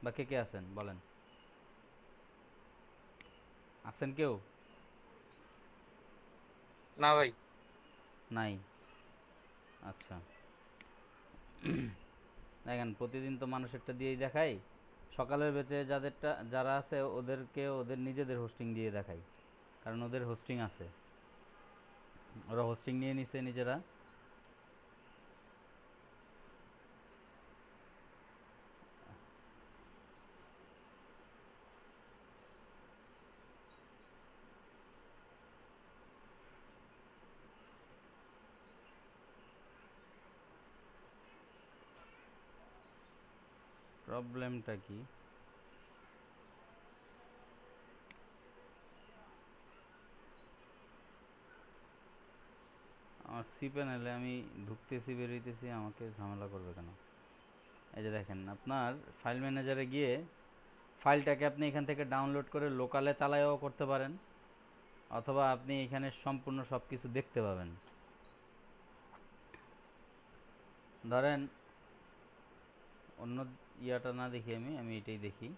বা কে কে আছেন বলেন, আছেন কেউ? না ভাই। নাই? আচ্ছা, দেখেন প্রতিদিন তো মানুষ একটা দিয়েই দেখায়। সকালের ব্যাচে যাদেরটা যারা আছে ওদেরকে ওদের নিজেদের হোস্টিং দিয়ে দেখাই, কারণ ওদের হোস্টিং আছে, ওরা হোস্টিং নিয়ে নিছে নিজেরা। প্রবলেমটা কি? আমার সি প্যানেলে আমি ঢুকতেছি বেরোইতেছি, আমাকে ঝামেলা করবে কেন? এই যে দেখেন আপনার ফাইল ম্যানেজারে গিয়ে ফাইলটাকে আপনি এখান থেকে ডাউনলোড করে লোকালে চালাইও করতে পারেন, অথবা আপনি এখানে সম্পূর্ণ সব কিছু দেখতে পাবেন। ধরেন অন্য ইয়াটা না দেখি, আমি এটাই দেখি।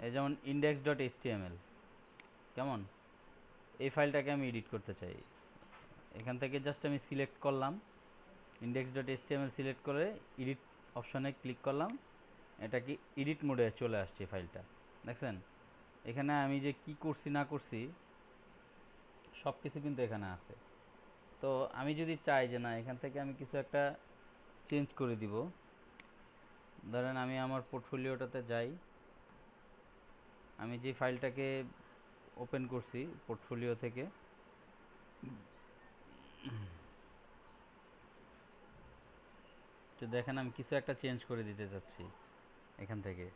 এই যেমন ইন্ডেক্স ডট এইচটিএমএল, কেমন? এই ফাইলটাকে আমি এডিট করতে চাই। এখান থেকে জাস্ট আমি সিলেক্ট করলাম, ইন্ডেক্স ডট এইচটিএমএল সিলেক্ট করে এডিট অপশনে ক্লিক করলাম, এটা কি এডিট মোডে চলে আসছে ফাইলটা, দেখছেন? এখানে আমি যে কি করছি না করছি সব কিছু কিন্তু এখানে আছে। তো আমি যদি চাই যে না এখান থেকে আমি কিছু একটা চেঞ্জ করে দিব, ধরেন আমি আমার পোর্টফোলিওটাতে যাই, আমি যে ফাইলটাকে ওপেন করছি পোর্টফোলিও থেকে, তো দেখেন আমি কিছু একটা চেঞ্জ করে দিতে চাচ্ছি এখান থেকে।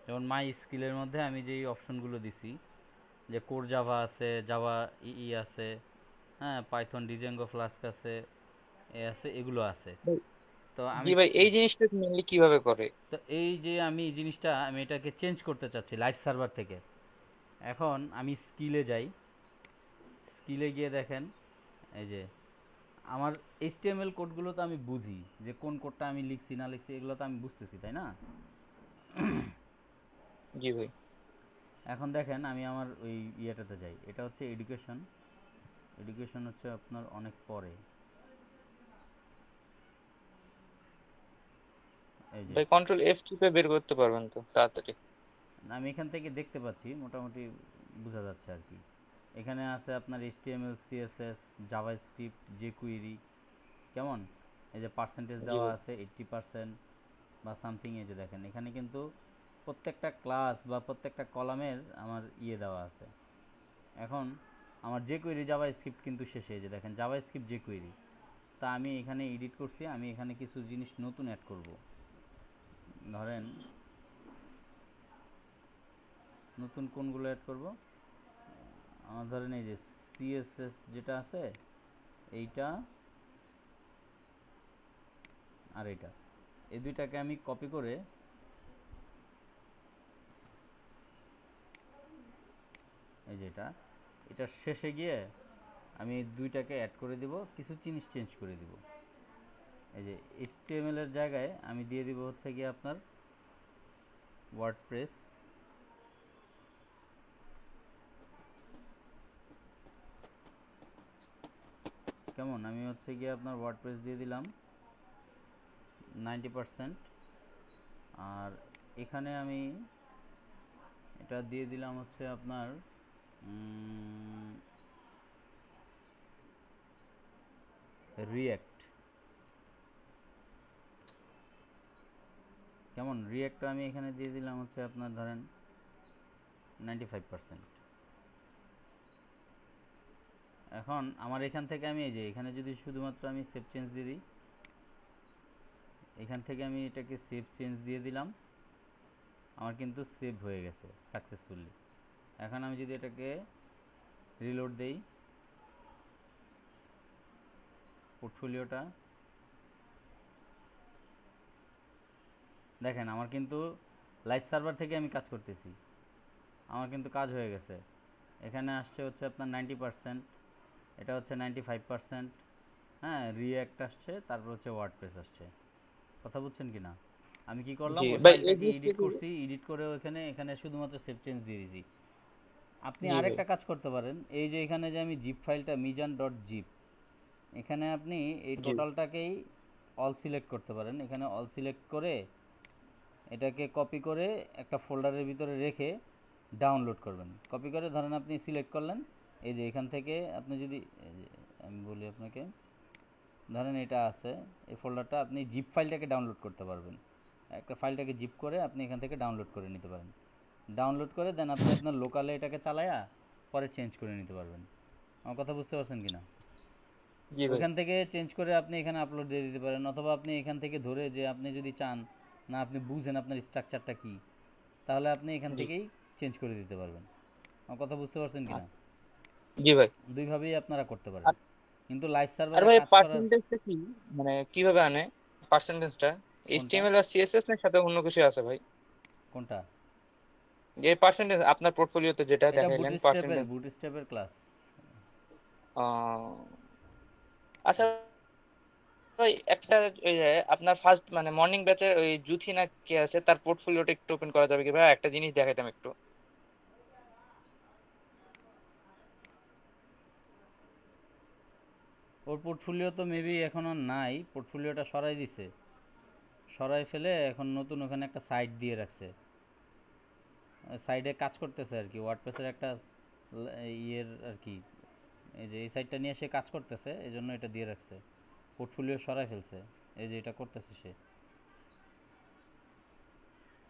যেমন মাই স্কিলের মধ্যে আমি যেই অপশনগুলো দিছি, যে কোর জাভা আছে, জাভা ই আছে, হ্যাঁ পাইথন ডিজেঙ্গো ফ্লাস্ক আছে, এ আছে, এগুলো আছে। ভাই, তো জি আমি ভাই, এই জিনিসটা মেনলি কিভাবে করে? তো এই যে আমি এই জিনিসটা আমি এটাকে চেঞ্জ করতে চাচ্ছি লাইভ সার্ভার থেকে। এখন আমি স্কিলে যাই, স্কিলে গিয়ে দেখেন এই যে আমার এইচটিএমএল কোডগুলো তো আমি বুঝি, যে কোন কোডটা আমি লিখছি না লিখছি এগুলো তো আমি বুঝতেছি, তাই না? জি ভাই। এখন দেখেন আমি আমার ওই ইয়েটাতে যাই, এটা হচ্ছে এডুকেশন। এডুকেশন হচ্ছে আপনার অনেক পরে, এই যে ভাই কন্ট্রোল এফ টিপে বের করতে পারবেন তো তাড়াতাড়ি? আমি এখান থেকে দেখতে পাচ্ছি মোটামুটি, বোঝা যাচ্ছে আর কি। এখানে আছে আপনার এইচটিএমএল সিএসএস জাভাস্ক্রিপ্ট জেকুইরি, কেমন? এই যে পার্সেন্টেজ জি দেওয়া ভাই। আছে 80% বা সামথিং, এই যে দেখেন এখানে কিন্তু প্রত্যেকটা ক্লাস বা প্রত্যেকটা কলামের আমার ইয়ে দেওয়া আছে। এখন আমার জেকুইরি জাভাস্ক্রিপ্ট কিন্তু শেষে, এই যে দেখেন জাভাস্ক্রিপ্ট জেকুইরি। তা আমি এখানে এডিট করছি, আমি এখানে কিছু জিনিস নতুন অ্যাড করব। ধরেন নতুন কোনগুলো অ্যাড করব, আমার ধরেন এই যে সিএসএস যেটা আছে এইটা আর এটা, এই দুইটাকে আমি কপি করে এই যে এটার শেষে গিয়ে আমি এই দুইটাকে অ্যাড করে দিব, কিছু জিনিস চেঞ্জ করে দিব। এই যে এইচটিএমএল এর জায়গায় আমি দিয়ে দিব হচ্ছে গিয়ে আপনার ওয়ার্ডপ্রেস, কেমন? আমি হচ্ছে গিয়ে আপনার ওয়ার্ডপ্রেস দিয়ে দিলাম 90%। আর এখানে আমি এটা দিয়ে দিলাম হচ্ছে আপনার রিয়্যাক্ট, কেমন? রিয়্যাক্ট আমি এখানে দিয়ে দিলাম হচ্ছে আপনার ধরেন 95%। এখন আমার এখান থেকে আমি এই যে এখানে যদি শুধুমাত্র আমি সেভ চেঞ্জ দিয়ে দিই, এখান থেকে আমি এটাকে সেভ চেঞ্জ দিয়ে দিলাম, আমার কিন্তু সেভ হয়ে গেছে সাকসেসফুলি। এখন আমি যদি এটাকে রিলোড দেই পোর্টফোলিওটা, দেখেন আমার কিন্তু লাইভ সার্ভার থেকে আমি কাজ করতেছি, আমার কিন্তু কাজ হয়ে গেছে। এখানে আসছে হচ্ছে আপনার 90%, এটা হচ্ছে 95%, হ্যাঁ রিঅ্যাক্ট আসছে, তারপর হচ্ছে ওয়ার্ডপ্রেস আসছে। কথা বুঝছেন কি না? আমি কি করলাম, জি ওই ভাই, এই ফাইলটাকে জিনিসটা এডিট কি? করছি, এডিট করে এখানে শুধুমাত্র সেভ চেঞ্জ দিয়ে দিয়েছি। আপনি জি ভাই। আরেকটা কাজ করতে পারেন, এই যে এখানে যে আমি জিপ ফাইলটা মিজান ডট জিপ, এখানে আপনি এই জি টোটালটাকেই অল সিলেক্ট করতে পারেন। এখানে অল সিলেক্ট করে এটাকে কপি করে একটা ফোল্ডারের ভিতরে রেখে ডাউনলোড করবেন। কপি করে ধরেন আপনি সিলেক্ট করলেন, এই যে এখান থেকে আপনি যদি, এই যে আমি বলি আপনাকে, ধরেন এটা আছে, এই ফোল্ডারটা আপনি জিপ ফাইলটাকে ডাউনলোড করতে পারবেন। একটা ফাইলটাকে জিপ করে আপনি এখান থেকে ডাউনলোড করে নিতে পারেন। ডাউনলোড করে দেন আপনি আপনার লোকালে এটাকে চালায়া পরে চেঞ্জ করে নিতে পারবেন। আমার কথা বুঝতে পারছেন কি না? জি ভাই। ওইখান থেকে চেঞ্জ করে আপনি এখানে আপলোড দিয়ে দিতে পারেন, অথবা আপনি এখান থেকে ধরে যে আপনি যদি চান, না আপনি বুঝেন আপনার স্ট্রাকচারটা কী, তাহলে আপনি এখান জি। থেকেই চেঞ্জ করে দিতে পারবেন। আমার কথা বুঝতে পারছেন কি না? জি ভাই। দুইভাবেই আপনারা করতে পারেন। আর কিন্তু লাইভ আর সার্ভারে ভাই, কাজ করার, পার্সেন্টেজটা কি? মানে কিভাবে আনে পার্সেন্টেজটা? কোনটা এইচটিএমএল আর সিএসএস না সাথে অন্য কিছু আছে ভাই? কোনটা এই পার্সেন্টেজ আপনার পোর্টফোলিওতে যেটা এটা দেখাইলেন পার্সেন্টেজ। বুটস্ট্র্যাপের ক্লাস। আচ্ছা ভাই, একটা ওই যে আপনার ফার্স্ট মানে মর্নিং ব্যাচের ওই জুথি না কে আছে, তার পোর্টফোলিওটা একটু ওপেন করা যাবে কি ভাই? একটা জিনিস দেখাইতাম একটু। ওর পোর্টফোলিও তো মেবি এখনও নাই, পোর্টফোলিওটা সরাই দিছে, সরাই ফেলে এখন নতুন ওখানে একটা সাইট দিয়ে রাখছে, সাইডে কাজ করতেছে আর কি, ওয়ার্ডপ্রেসের একটা ইয়ের আর কি, এই যে এই সাইটটা নিয়ে সে কাজ করতেছে, এই জন্য এটা দিয়ে রাখছে। পোর্টফোলিও সরাই ফেলছে, এই যে এটা করতেছে সে।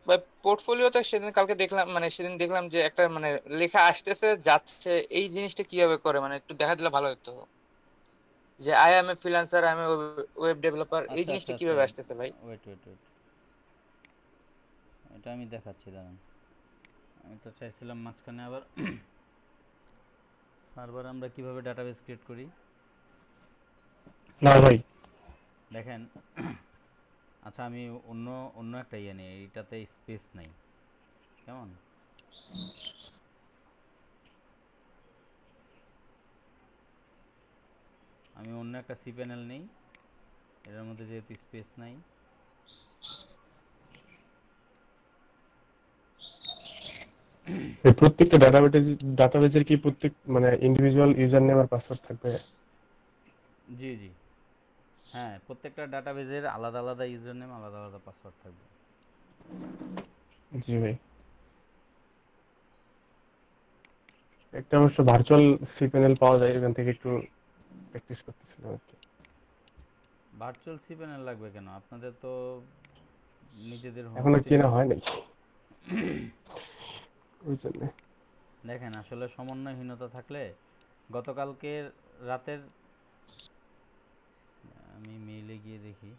ভাই পোর্টফোলিওতে সেদিন দেখলাম যে একটা মানে লেখা আসতেছে যাচ্ছে, এই জিনিসটা কিভাবে করে মানে একটু দেখা দিলে ভালো হতো। যে I M a freelancer, I M A web developer, এই আচ্ছা আচ্ছা জিনিসটা আচ্ছা, কিভাবে আসতেছে ভাই? ওয়েট ওয়েট ওয়েট, এটা আমি দেখাচ্ছি দাঁড়ান। এটা চাইছিলাম মাঝখানে আবার সার্ভার আমরা কিভাবে ডাটাবেস ক্রিয়েট করি না ভাই। দেখেন। আচ্ছা আমি অন্য অন্য একটা ইয়ে নিই, এইটাতে স্পেস নাই, কেমন? আমি অন্য একটা সি প্যানেল নেই, এটার মধ্যে যেহেতু স্পেস নাই। এই প্রত্যেকটা ডাটাবেজের কি প্রত্যেক মানে ইন্ডিভিজুয়াল ইউজার নেম আর পাসওয়ার্ড থাকবে? জি জি, হ্যাঁ প্রত্যেকটা ডাটাবেজের আলাদা আলাদা ইউজার নেম, আলাদা আলাদা পাসওয়ার্ড থাকবে। জি ভাই। একটা অবশ্য ভার্চুয়াল সি প্যানেল পাওয়া যায়, এখান থেকে একটু প্র্যাকটিস করতেছিলাম আর কি। ভার্চুয়াল সি প্যানেল লাগবে কেন? আপনাদের তো নিজেদের এখনো হোস্টিং। কেনা হয় নাকি ওই জন্য। দেখেন আসলে সমন্বয়হীনতা থাকলে, গতকালকের রাতের, আমি মেইলে গিয়ে দেখি।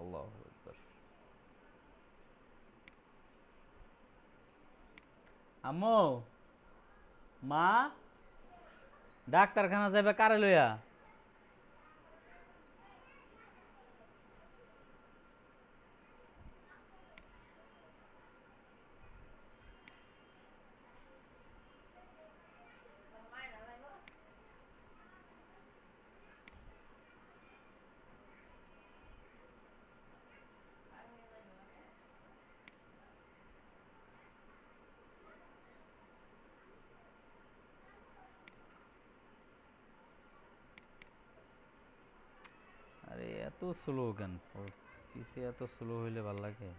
আল্লাহ আকবার। আম্মু, মা, ডাক্তারখানা যাবে কারে লইয়া? আরে এত স্লো কেন? পিসি এত স্লো হইলে ভাল লাগে?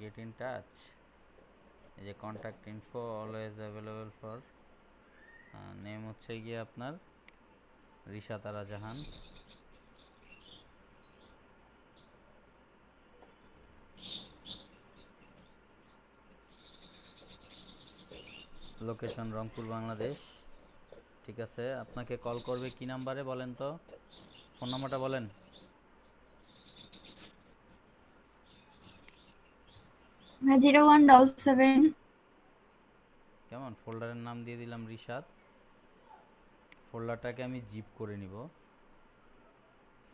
গেট ইন টাচ, এই যে contact info always available for, name হচ্ছে গিয়ে আপনার রিশাত আরা জাহান, লোকেশন রংপুর বাংলাদেশ। ঠিক আছে, আপনাকে কল করবে কি নাম্বারে বলেন তো, ফোন নাম্বারটা বলেন। 0177। কেমন, ফোল্ডারের নাম দিয়ে দিলাম রিশাত, ফোল্ডারটাকে আমি জিপ করে নিব,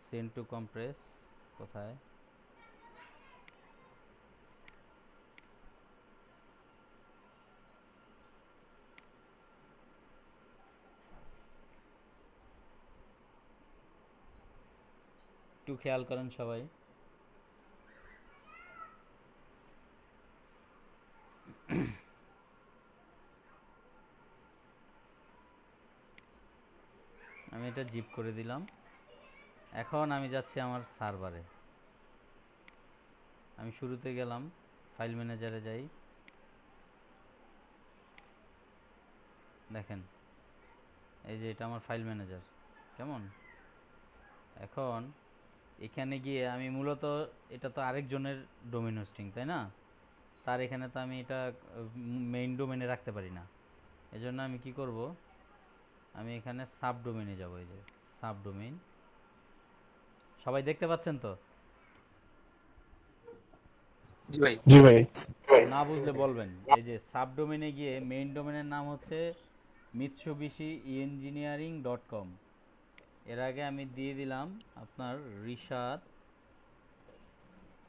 সেন্ড টু কম্প্রেস, কোথায়, একটু খেয়াল করেন সবাই। আমি এটা জিপ করে দিলাম। এখন আমি যাচ্ছি আমার সার্ভারে, আমি শুরুতে গেলাম, ফাইল ম্যানেজারে যাই, দেখেন এই যে এটা আমার ফাইল ম্যানেজার। কেমন, এখন এখানে গিয়ে আমি মূলত, এটা তো আরেকজনের ডোমেন হোস্টিং তাই না, তার এখানে তো আমি এটা মেইন ডোমেনে রাখতে পারি না, এজন্য আমি কি করব, আমি এখানে সাব ডোমেনে যাব, এই যে সাব ডোমেইন, সবাই দেখতে পাচ্ছেন তো? জি ভাই। জি ভাই। না বুঝলে বলবেন। এই যে সাব ডোমেনে গিয়ে মেইন ডোমেনের নাম হচ্ছে mitsubishi-engineering.com, এর আগে আমি দিয়ে দিলাম আপনার রিশাদ,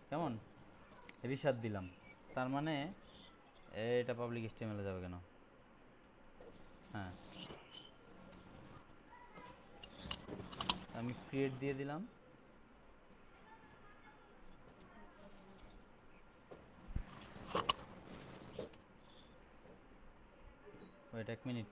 কেমন, রিশাদ দিলাম, তার মানে এটা পাবলিক HTML এ যাবে কেন, হ্যাঁ আমি ক্রিয়েট দিয়ে দিলাম। Wait 1 minute.